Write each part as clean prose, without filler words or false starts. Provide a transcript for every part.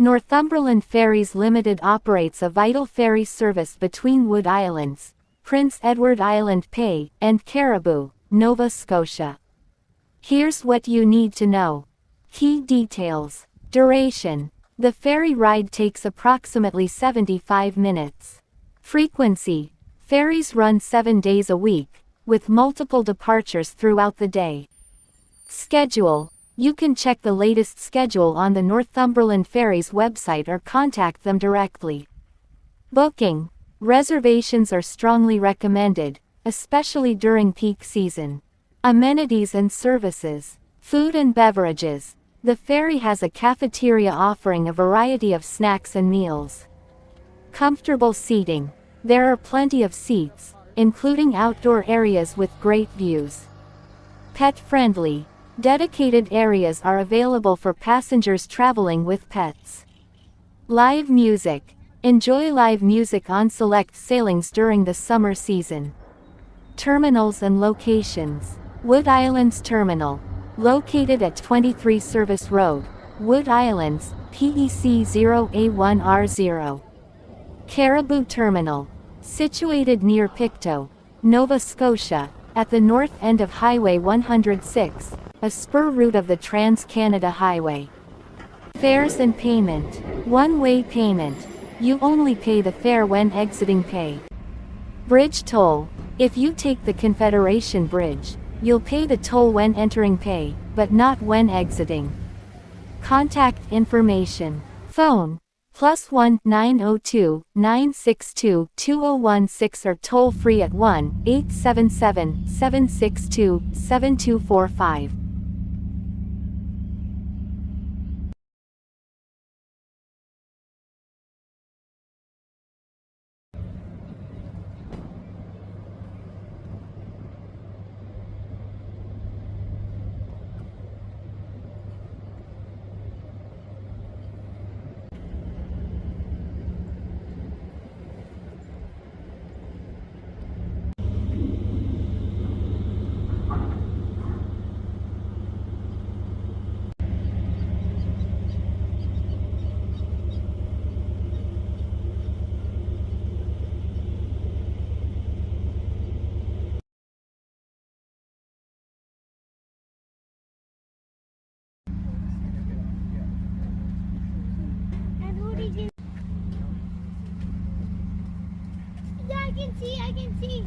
Northumberland Ferries Limited operates a vital ferry service between Wood Islands, Prince Edward Island PEI, and Caribou, Nova Scotia. Here's what you need to know. Key details. Duration. The ferry ride takes approximately 75 minutes. Frequency. Ferries run 7 days a week, with multiple departures throughout the day. Schedule. You can check the latest schedule on the Northumberland Ferries website or contact them directly. Booking. Reservations are strongly recommended, especially during peak season. Amenities and services. Food and beverages. The ferry has a cafeteria offering a variety of snacks and meals. Comfortable seating. There are plenty of seats, including outdoor areas with great views. Pet-friendly. Dedicated areas are available for passengers traveling with pets. Live music. Enjoy live music on select sailings during the summer season. Terminals and locations. Wood Islands Terminal. Located at 23 Service Road, Wood Islands, PEC 0A1R0. Caribou Terminal. Situated near Pictou, Nova Scotia, at the north end of Highway 106, a spur route of the Trans-Canada Highway. Fares and payment. One-way payment. You only pay the fare when exiting PEI. Bridge toll. If you take the Confederation Bridge, you'll pay the toll when entering PEI, but not when exiting. Contact information. Phone. +1 902 962 2016 or toll free at 1-877 762 7245. Yeah, I can see.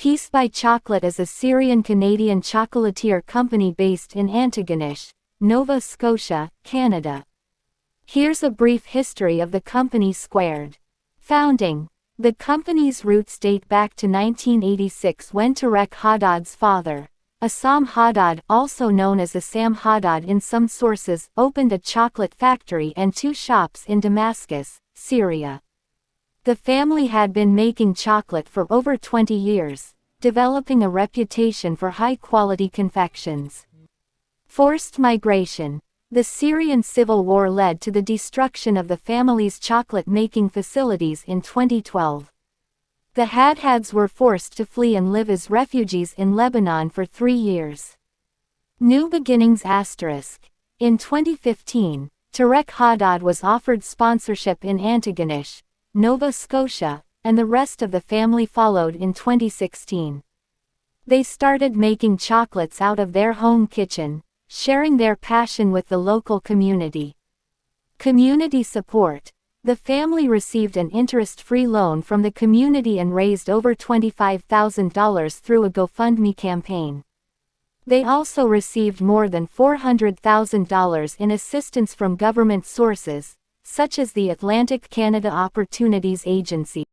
Peace by Chocolate is a Syrian-Canadian chocolatier company based in Antigonish, Nova Scotia, Canada. Here's a brief history of the company squared. Founding. The company's roots date back to 1986 when Tarek Haddad's father, Assam Haddad, also known as Assam Haddad in some sources, opened a chocolate factory and 2 shops in Damascus, Syria. The family had been making chocolate for over 20 years, developing a reputation for high-quality confections. Forced migration. The Syrian civil war led to the destruction of the family's chocolate-making facilities in 2012. The Haddads were forced to flee and live as refugees in Lebanon for 3 years. New beginnings *. In 2015, Tarek Haddad was offered sponsorship in Antigonish, Nova Scotia, and the rest of the family followed in 2016. They started making chocolates out of their home kitchen, sharing their passion with the local community. Community support. The family received an interest-free loan from the community and raised over $25,000 through a GoFundMe campaign. They also received more than $400,000 in assistance from government sources, such as the Atlantic Canada Opportunities Agency.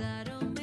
चल